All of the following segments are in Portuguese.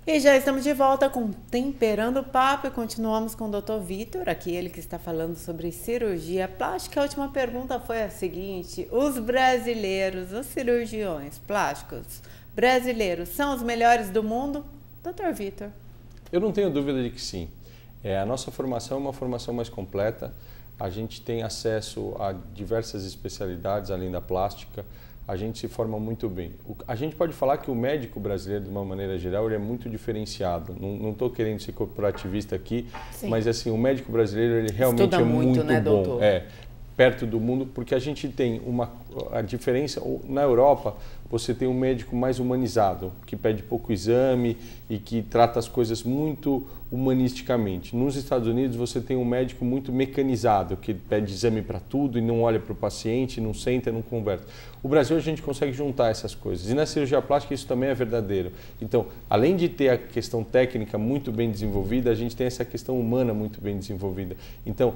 E já estamos de volta com Temperando o Papo e continuamos com o Dr. Vitor, aqui ele que está falando sobre cirurgia plástica. A última pergunta foi a seguinte: os brasileiros, os cirurgiões plásticos brasileiros são os melhores do mundo? Dr. Vitor. Eu não tenho dúvida de que sim. A nossa formação é uma formação mais completa, a gente tem acesso a diversas especialidades além da plástica, a gente se forma muito bem. A gente pode falar que o médico brasileiro, de uma maneira geral, ele é muito diferenciado. Não estou querendo ser corporativista aqui, sim, mas assim, o médico brasileiro ele realmente estuda é muito né, bom. Doutor? Perto do mundo, porque a gente tem a diferença, na Europa você tem um médico mais humanizado, que pede pouco exame e que trata as coisas muito humanisticamente. Nos Estados Unidos você tem um médico muito mecanizado, que pede exame para tudo e não olha para o paciente, não senta, não conversa. O Brasil a gente consegue juntar essas coisas e na cirurgia plástica isso também é verdadeiro. Então, além de ter a questão técnica muito bem desenvolvida, a gente tem essa questão humana muito bem desenvolvida. Então,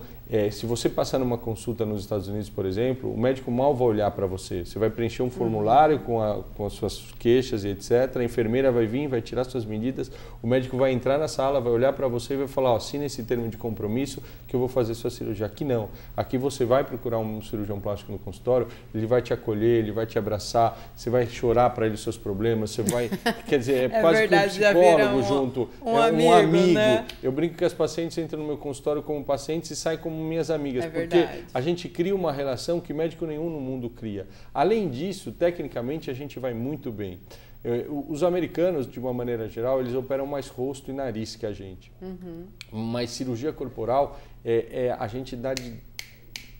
se você passar numa consulta nos Estados Unidos, por exemplo, o médico mal vai olhar para você. Você vai preencher um formulário com as suas queixas e etc. A enfermeira vai vir, vai tirar suas medidas, o médico vai entrar na sala, vai olhar para você e vai falar, assina esse termo de compromisso que eu vou fazer sua cirurgia. Aqui não. Aqui você vai procurar um cirurgião plástico no consultório, ele vai te acolher, ele vai te abraçar, você vai chorar para ele os seus problemas, você vai... Quer dizer, é quase verdade, que um psicólogo junto, um amigo. Né? Eu brinco que as pacientes entram no meu consultório como pacientes e saem como minhas amigas, porque verdade. A gente cria uma relação que médico nenhum no mundo cria. Além disso, tecnicamente, a gente vai muito bem. Os americanos, de uma maneira geral, eles operam mais rosto e nariz que a gente. Mas cirurgia corporal, a gente dá de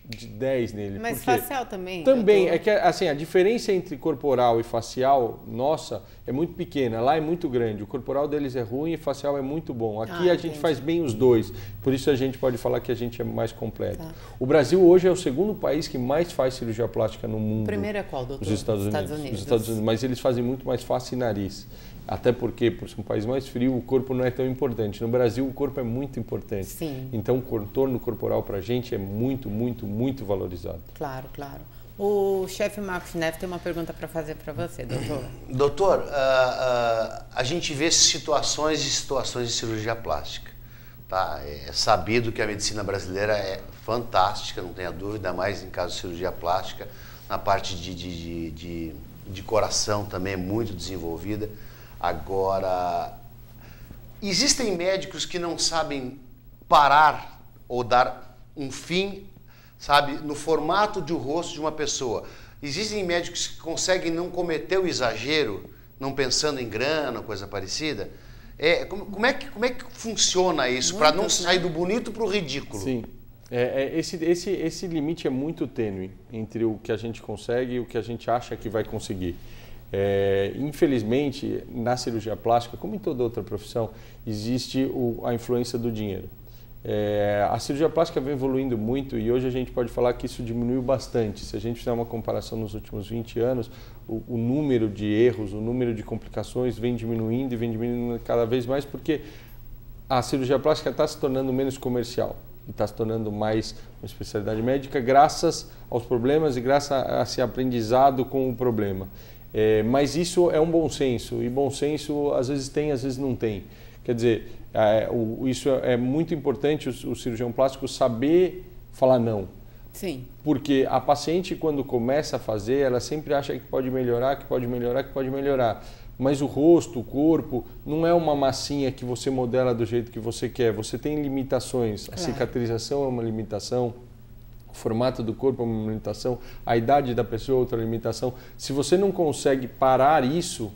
10 nele. Mas facial também? Também. É que assim, a diferença entre corporal e facial, nossa, é muito pequena. Lá é muito grande. O corporal deles é ruim e facial é muito bom. Aqui a gente faz bem os dois. Por isso a gente pode falar que a gente é mais completo. Tá. O Brasil hoje é o segundo país que mais faz cirurgia plástica no mundo. O primeiro é qual, doutor? Os Estados Unidos. Os Estados Unidos. Mas eles fazem muito mais face e nariz. Até porque, por ser um país mais frio, o corpo não é tão importante. No Brasil, o corpo é muito importante. Sim. Então, o contorno corporal para a gente é muito, muito, muito valorizado. Claro, claro. O chefe Marcos Neves tem uma pergunta para fazer para você, doutor. Doutor, a gente vê situações e situações de cirurgia plástica. Tá? É sabido que a medicina brasileira é fantástica, não tenha dúvida, mais em caso de cirurgia plástica. Na parte de coração também é muito desenvolvida. Agora, existem médicos que não sabem parar ou dar um fim, sabe, no formato de rosto de uma pessoa. Existem médicos que conseguem não cometer o exagero, não pensando em grana, coisa parecida. Como é que funciona isso, para não sair do bonito para o ridículo? Sim. Esse limite é muito tênue entre o que a gente consegue e o que a gente acha que vai conseguir. Infelizmente, na cirurgia plástica, como em toda outra profissão, existe a influência do dinheiro. A cirurgia plástica vem evoluindo muito e hoje a gente pode falar que isso diminuiu bastante. Se a gente fizer uma comparação nos últimos 20 anos, o número de erros, o número de complicações vem diminuindo e vem diminuindo cada vez mais porque a cirurgia plástica está se tornando menos comercial e está se tornando mais uma especialidade médica graças aos problemas e graças a esse aprendizado com o problema. Mas isso é um bom senso, e bom senso às vezes tem, às vezes não tem. Quer dizer, isso é muito importante, o cirurgião plástico saber falar não. Sim. Porque a paciente, quando começa a fazer, ela sempre acha que pode melhorar, que pode melhorar, que pode melhorar. Mas o rosto, o corpo, não é uma massinha que você modela do jeito que você quer. Você tem limitações. A cicatrização é uma limitação. O formato do corpo é uma limitação, a idade da pessoa é outra limitação. Se você não consegue parar isso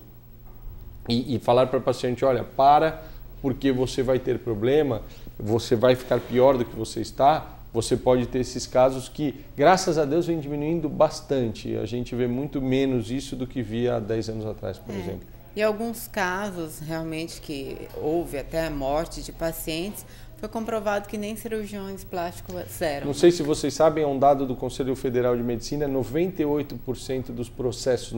e falar para o paciente, olha, para porque você vai ter problema, você vai ficar pior do que você está, você pode ter esses casos que, graças a Deus, vem diminuindo bastante. A gente vê muito menos isso do que via há 10 anos atrás, por exemplo. E alguns casos, realmente, que houve até a morte de pacientes, foi comprovado que nem cirurgiões plásticos eram. Não sei se vocês sabem, é um dado do Conselho Federal de Medicina, 98% dos processos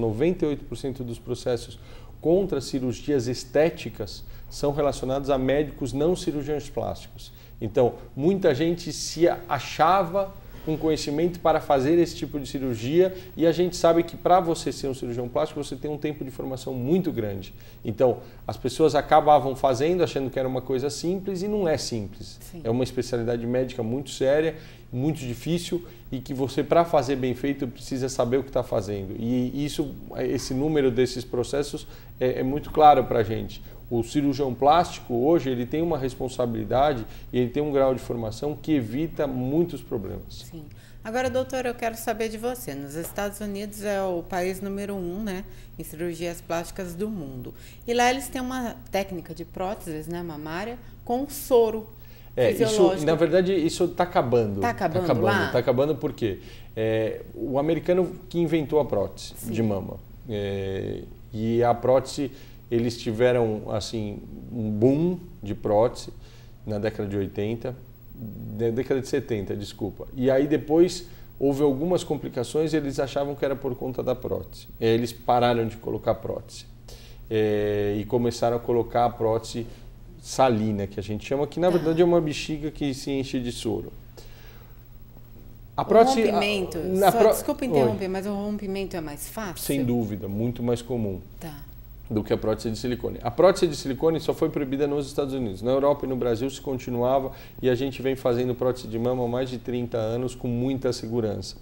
contra cirurgias estéticas são relacionados a médicos não cirurgiões plásticos. Então, muita gente se achava com conhecimento para fazer esse tipo de cirurgia e a gente sabe que para você ser um cirurgião plástico você tem um tempo de formação muito grande. Então, as pessoas acabavam fazendo achando que era uma coisa simples e não é simples. Sim. É uma especialidade médica muito séria, muito difícil e que você, para fazer bem feito, precisa saber o que está fazendo. E esse número desses processos é muito claro para a gente. O cirurgião plástico hoje ele tem uma responsabilidade e ele tem um grau de formação que evita muitos problemas. Sim. Agora, doutor, eu quero saber de você. Nos Estados Unidos é o país número 1, né, em cirurgias plásticas do mundo. E lá eles têm uma técnica de próteses, né, mamária com soro fisiológico. Na verdade, isso está acabando. Está acabando lá? Está acabando porque o americano que inventou a prótese de mama. E a prótese... Eles tiveram assim, um boom de prótese na década de 80, na década de 70, desculpa. E aí depois houve algumas complicações e eles achavam que era por conta da prótese. Eles pararam de colocar prótese e começaram a colocar a prótese salina, que a gente chama, que na verdade é uma bexiga que se enche de soro. A prótese, rompimento, desculpa interromper, mas o rompimento é mais fácil? Sem dúvida, muito mais comum. Tá. Do que a prótese de silicone. A prótese de silicone só foi proibida nos Estados Unidos. Na Europa e no Brasil se continuava e a gente vem fazendo prótese de mama há mais de 30 anos com muita segurança.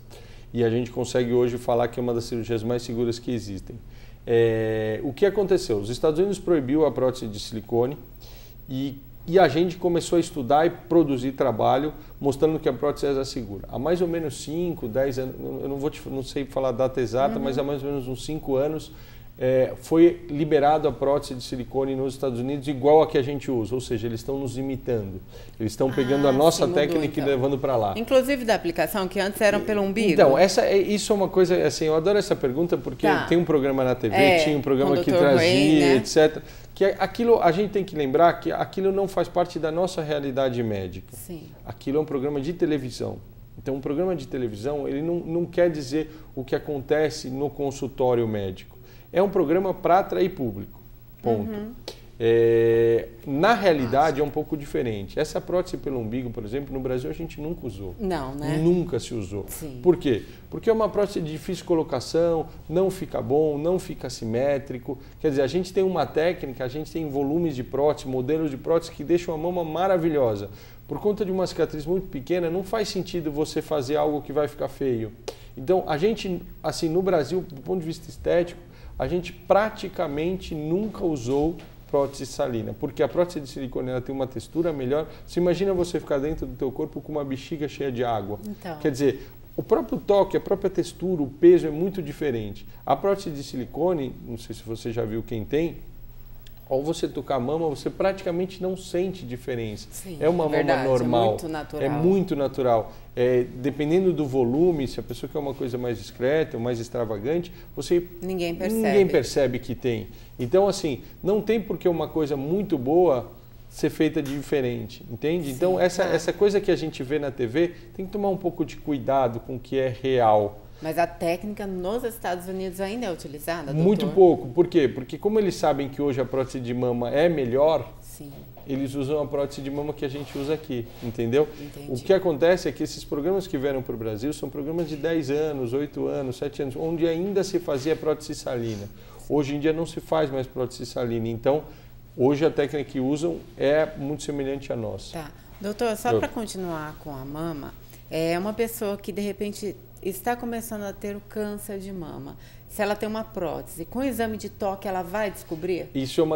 E a gente consegue hoje falar que é uma das cirurgias mais seguras que existem. O que aconteceu? Os Estados Unidos proibiu a prótese de silicone e a gente começou a estudar e produzir trabalho mostrando que a prótese era segura. Há mais ou menos 5, 10 anos, eu não sei falar a data exata, mas há mais ou menos uns 5 anos, foi liberado a prótese de silicone nos Estados Unidos igual a que a gente usa, ou seja, eles estão nos imitando. Eles estão pegando a nossa técnica e levando para lá. Inclusive da aplicação, que antes eram pelo umbigo? Então, isso é uma coisa, assim, eu adoro essa pergunta porque tem um programa na TV, tinha um programa que trazia, né? Etc. Que aquilo, a gente tem que lembrar que aquilo não faz parte da nossa realidade médica. Sim. Aquilo é um programa de televisão. Então, um programa de televisão, ele não quer dizer o que acontece no consultório médico. É um programa para atrair público, ponto. Na realidade é um pouco diferente. Essa prótese pelo umbigo, por exemplo, no Brasil a gente nunca usou. Não, né? Nunca se usou. Sim. Por quê? Porque é uma prótese de difícil colocação, não fica bom, não fica simétrico. Quer dizer, a gente tem uma técnica, a gente tem volumes de prótese, modelos de prótese que deixam a mama maravilhosa. Por conta de uma cicatriz muito pequena, não faz sentido você fazer algo que vai ficar feio. Então, a gente, assim, no Brasil, do ponto de vista estético, a gente praticamente nunca usou prótese salina, porque a prótese de silicone ela tem uma textura melhor. Você imagina você ficar dentro do teu corpo com uma bexiga cheia de água. Então. Quer dizer, o próprio toque, a própria textura, o peso é muito diferente. A prótese de silicone, não sei se você já viu quem tem, ao você tocar a mama, você praticamente não sente diferença. Sim, é uma mama normal. É muito natural. É muito natural. Dependendo do volume, se a pessoa quer uma coisa mais discreta ou mais extravagante, ninguém percebe que tem. Então, assim, não tem por que uma coisa muito boa ser feita de diferente, entende? Sim, então, essa coisa que a gente vê na TV, tem que tomar um pouco de cuidado com o que é real. Mas a técnica nos Estados Unidos ainda é utilizada, doutor? Muito pouco. Por quê? Porque como eles sabem que hoje a prótese de mama é melhor, sim, eles usam a prótese de mama que a gente usa aqui, entendeu? Entendi. O que acontece é que esses programas que vieram para o Brasil são programas de 10 anos, 8 anos, 7 anos, onde ainda se fazia prótese salina. Hoje em dia não se faz mais prótese salina, então hoje a técnica que usam é muito semelhante à nossa. Tá. Doutor, só para continuar com a mama, é uma pessoa que de repente está começando a ter o câncer de mama. Se ela tem uma prótese, com o exame de toque ela vai descobrir? Isso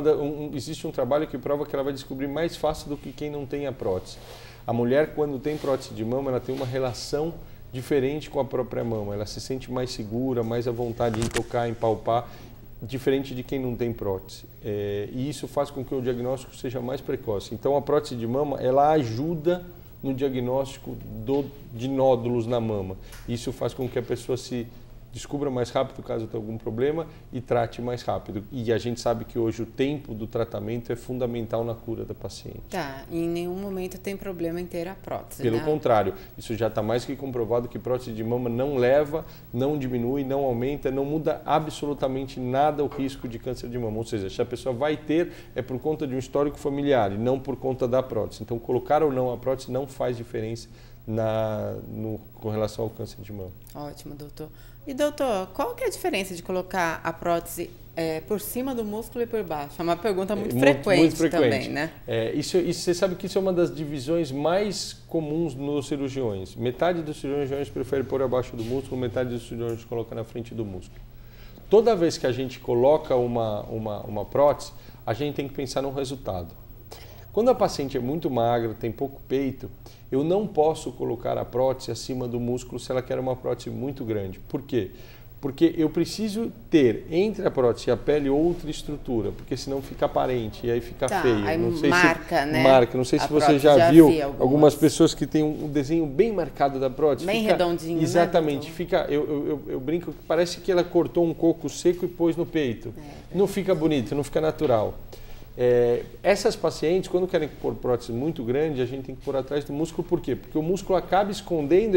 existe um trabalho que prova que ela vai descobrir mais fácil do que quem não tem a prótese. A mulher, quando tem prótese de mama, ela tem uma relação diferente com a própria mama. Ela se sente mais segura, mais à vontade em tocar, em palpar, diferente de quem não tem prótese. E isso faz com que o diagnóstico seja mais precoce. Então, a prótese de mama, ela ajuda no diagnóstico de nódulos na mama. Isso faz com que a pessoa se descubra mais rápido caso tenha algum problema e trate mais rápido. E a gente sabe que hoje o tempo do tratamento é fundamental na cura da paciente. Tá, e em nenhum momento tem problema em ter a prótese, Pelo né? contrário, isso já está mais que comprovado que prótese de mama não leva, não diminui, não aumenta, não muda absolutamente nada o risco de câncer de mama. Ou seja, se a pessoa vai ter, é por conta de um histórico familiar e não por conta da prótese. Então, colocar ou não a prótese não faz diferença com relação ao câncer de mama. Ótimo, doutor. E doutor, qual que é a diferença de colocar a prótese por cima do músculo e por baixo? É uma pergunta muito frequente também, né? Isso, você sabe que isso é uma das divisões mais comuns nos cirurgiões. Metade dos cirurgiões prefere pôr abaixo do músculo, metade dos cirurgiões coloca na frente do músculo. Toda vez que a gente coloca uma prótese, a gente tem que pensar no resultado. Quando a paciente é muito magra, tem pouco peito, eu não posso colocar a prótese acima do músculo se ela quer uma prótese muito grande. Por quê? Porque eu preciso ter entre a prótese e a pele outra estrutura, porque senão fica aparente e aí fica feio. Aí não sei marca, né? Marca. Não sei se você já viu algumas pessoas que têm um desenho bem marcado da prótese. Bem redondinho. Exatamente. Né? Fica, eu brinco que parece que ela cortou um coco seco e pôs no peito. Não fica bonito, não fica natural. Essas pacientes, quando querem pôr prótese muito grande, a gente tem que pôr atrás do músculo. Por quê? Porque o músculo acaba escondendo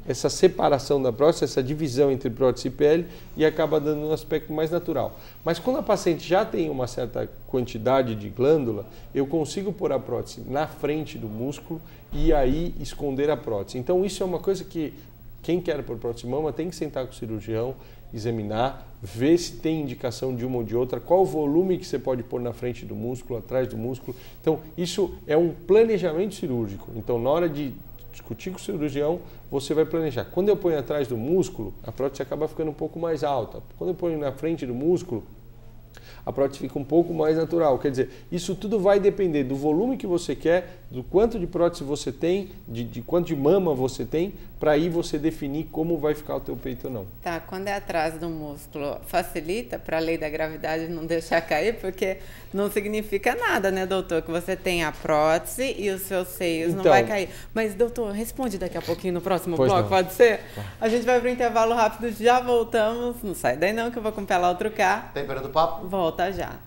essa separação da prótese, essa divisão entre prótese e pele, e acaba dando um aspecto mais natural. Mas quando a paciente já tem uma certa quantidade de glândula, eu consigo pôr a prótese na frente do músculo e aí esconder a prótese. Então isso é uma coisa que quem quer pôr prótese de mama tem que sentar com o cirurgião, examinar, ver se tem indicação de uma ou de outra, qual o volume que você pode pôr na frente do músculo, atrás do músculo. Então, isso é um planejamento cirúrgico. Então, na hora de discutir com o cirurgião, você vai planejar. Quando eu ponho atrás do músculo, a prótese acaba ficando um pouco mais alta. Quando eu ponho na frente do músculo, a prótese fica um pouco mais natural. Quer dizer, isso tudo vai depender do volume que você quer, do quanto de prótese você tem, de quanto de mama você tem, para aí você definir como vai ficar o teu peito ou não. Tá, quando é atrás do músculo, facilita para a lei da gravidade não deixar cair, porque não significa nada, né, doutor? Que você tem a prótese e os seus seios não vai cair. Mas, doutor, responde daqui a pouquinho no próximo bloco, pode ser? A gente vai para o intervalo rápido, já voltamos. Não sai daí não, que eu vou com o Pé Lá Outro Cá. Temperando o papo? Volta já.